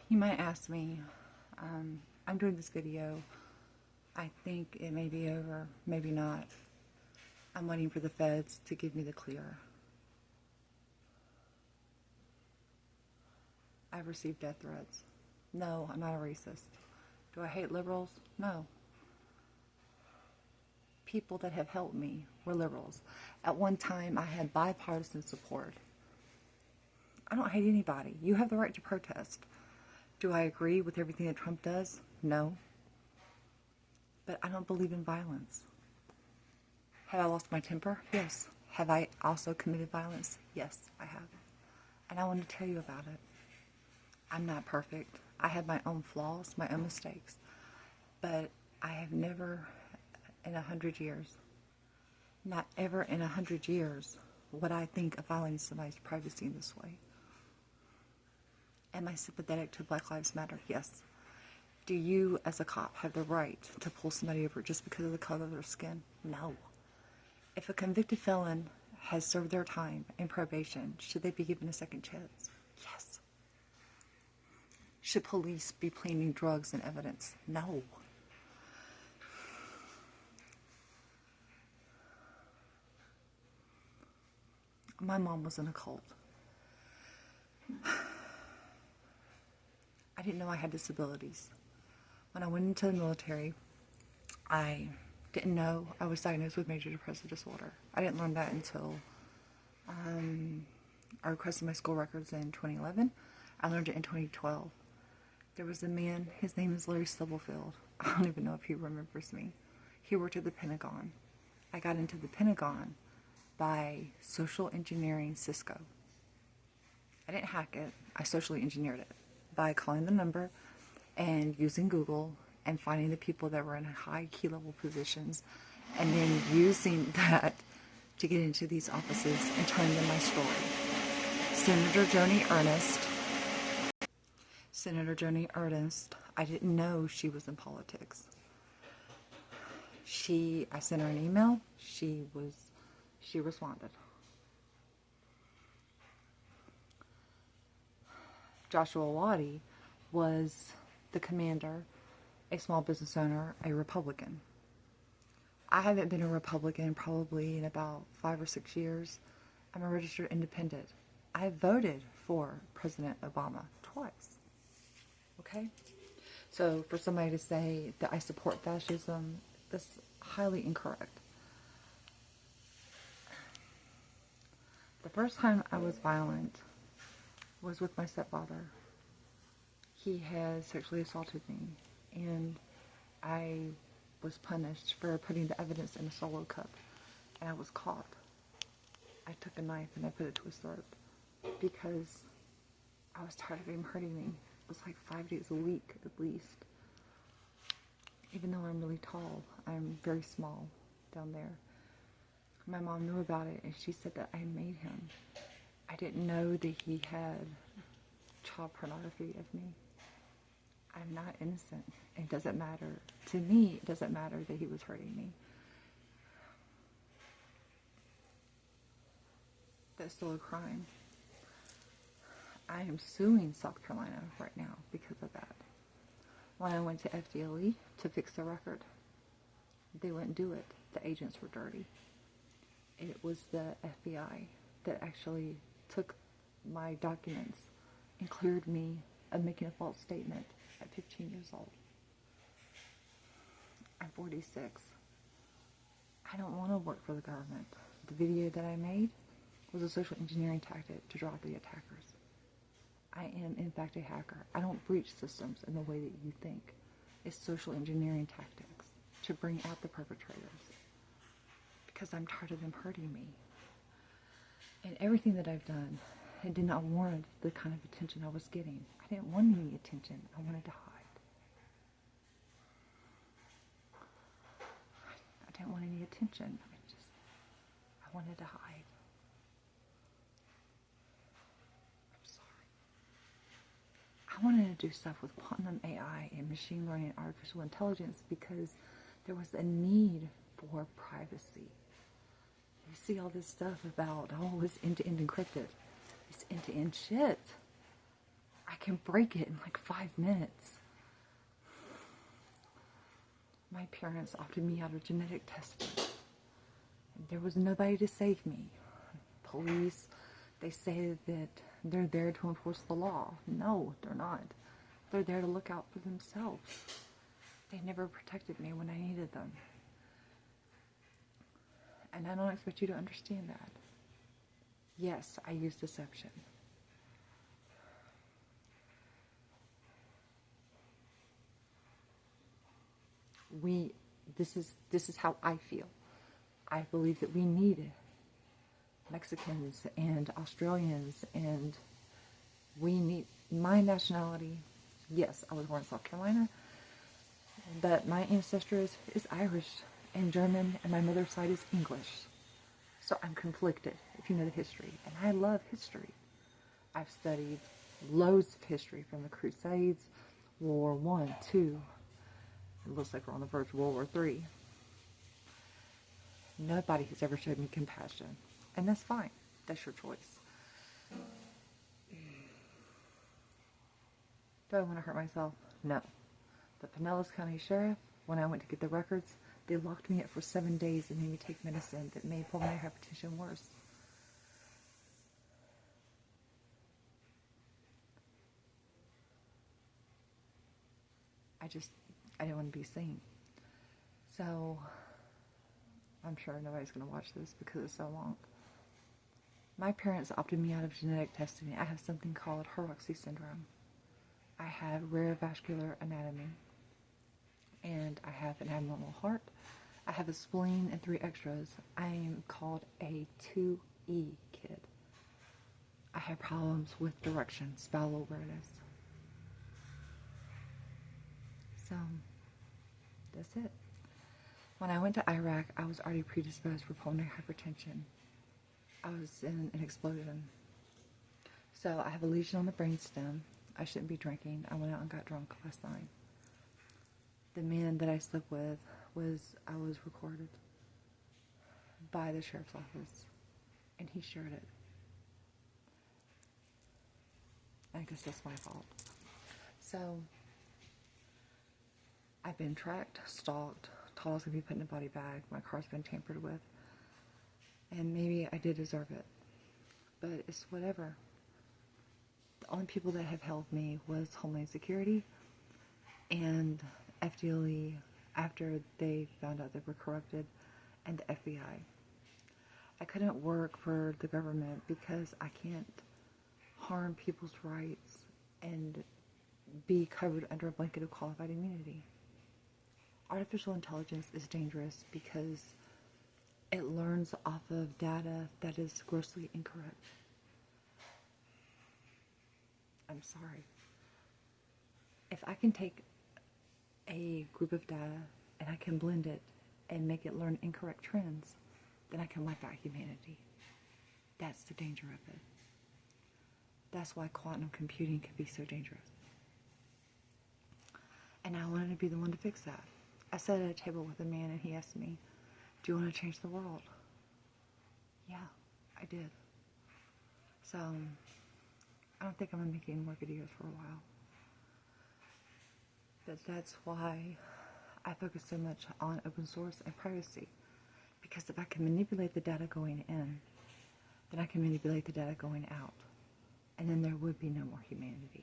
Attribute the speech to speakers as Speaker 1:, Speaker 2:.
Speaker 1: You might ask me, I'm doing this video. I think it may be over, maybe not. I'm waiting for the feds to give me the clear. I've received death threats. No, I'm not a racist. Do I hate liberals? No. People that have helped me were liberals. At one time, I had bipartisan support. I don't hate anybody. You have the right to protest. Do I agree with everything that Trump does? No. But I don't believe in violence. Have I lost my temper? Yes. Have I also committed violence? Yes, I have. And I want to tell you about it. I'm not perfect. I have my own flaws, my own mistakes. But I have never in 100 years, not ever in 100 years, would I think of violating somebody's privacy in this way. Am I sympathetic to Black Lives Matter? Yes. Do you, as a cop, have the right to pull somebody over just because of the color of their skin? No. If a convicted felon has served their time in probation, should they be given a second chance? Yes. Should police be planting drugs and evidence? No. My mom was in a cult. I didn't know I had disabilities. When I went into the military, I didn't know I was diagnosed with major depressive disorder. I didn't learn that until I requested my school records in 2011. I learned it in 2012. There was a man, his name is Larry Stubblefield. I don't even know if he remembers me. He worked at the Pentagon. I got into the Pentagon by social engineering Cisco. I didn't hack it. I socially engineered it by calling the number and using Google and finding the people that were in high key level positions and then using that to get into these offices and telling them my story. Senator Joni Ernst, I didn't know she was in politics. I sent her an email. She responded. Joshua Waddy was the commander, a small business owner, a Republican. I haven't been a Republican probably in about 5 or 6 years. I'm a registered independent. I voted for President Obama twice. Okay? So for somebody to say that I support fascism, that's highly incorrect. The first time I was violent was with my stepfather. He had sexually assaulted me, and I was punished for putting the evidence in a Solo cup, and I was caught. I took a knife and I put it to his throat because I was tired of him hurting me. It was like 5 days a week at least. Even though I'm really tall, I'm very small down there. My mom knew about it, and she said that I made him. I didn't know that he had child pornography of me. I'm not innocent. It doesn't matter. To me, it doesn't matter that he was hurting me. That's still a crime. I am suing South Carolina right now because of that. When I went to FDLE to fix the record, they wouldn't do it. The agents were dirty. It was the FBI that actually took my documents and cleared me of making a false statement at 15 years old. I'm 46. I don't want to work for the government. The video that I made was a social engineering tactic to draw out the attackers. I am, in fact, a hacker. I don't breach systems in the way that you think. It's social engineering tactics to bring out the perpetrators because I'm tired of them hurting me. And everything that I've done, it did not warrant the kind of attention I was getting. I didn't want any attention. I wanted to hide. I didn't want any attention. I wanted to hide. I wanted to do stuff with quantum AI and machine learning and artificial intelligence because there was a need for privacy. You see all this stuff about, oh, it's end-to-end encrypted. It's end-to-end shit. I can break it in like 5 minutes. My parents opted me out of genetic testing. There was nobody to save me. Police, they say that they're there to enforce the law. No, they're not. They're there to look out for themselves. They never protected me when I needed them. And I don't expect you to understand that. Yes, I use deception. This is how I feel. I believe that we need Mexicans and Australians, and we need my nationality. Yes, I was born in South Carolina, but my ancestry is Irish and German, and my mother's side is English. So I'm conflicted, if you know the history. And I love history. I've studied loads of history from the Crusades, World War I, II. It looks like we're on the verge of World War III. Nobody has ever showed me compassion. And that's fine. That's your choice. Do I want to hurt myself? No. The Pinellas County Sheriff, when I went to get the records, they locked me up for 7 days and made me take medicine that made pulmonary hypertension worse. I didn't want to be seen. So, I'm sure nobody's going to watch this because it's so long. My parents opted me out of genetic testing. I have something called Hurloxy syndrome. I have rare vascular anatomy. And I have an abnormal heart. I have a spleen and 3 extras. I am called a 2E kid. I have problems with direction, spinal awareness. So, that's it. When I went to Iraq, I was already predisposed for pulmonary hypertension. I was in an explosion. So I have a lesion on the brainstem. I shouldn't be drinking. I went out and got drunk last night. The man that I slept with I was recorded by the sheriff's office, and he shared it. I guess that's my fault. So, I've been tracked, stalked, told I was going to be put in a body bag, my car's been tampered with, and maybe I did deserve it, but it's whatever. The only people that have held me was Homeland Security and FDLE after they found out they were corrupted, and the FBI. I couldn't work for the government because I can't harm people's rights and be covered under a blanket of qualified immunity. Artificial intelligence is dangerous because it learns off of data that is grossly incorrect. I'm sorry. If I can take a group of data and I can blend it and make it learn incorrect trends, then I can wipe out humanity. That's the danger of it. That's why quantum computing can be so dangerous. And I wanted to be the one to fix that. I sat at a table with a man and he asked me, "Do you want to change the world?" Yeah, I did. So, I don't think I'm going to make any more videos for a while. But that's why I focus so much on open source and privacy. Because if I can manipulate the data going in, then I can manipulate the data going out. And then there would be no more humanity.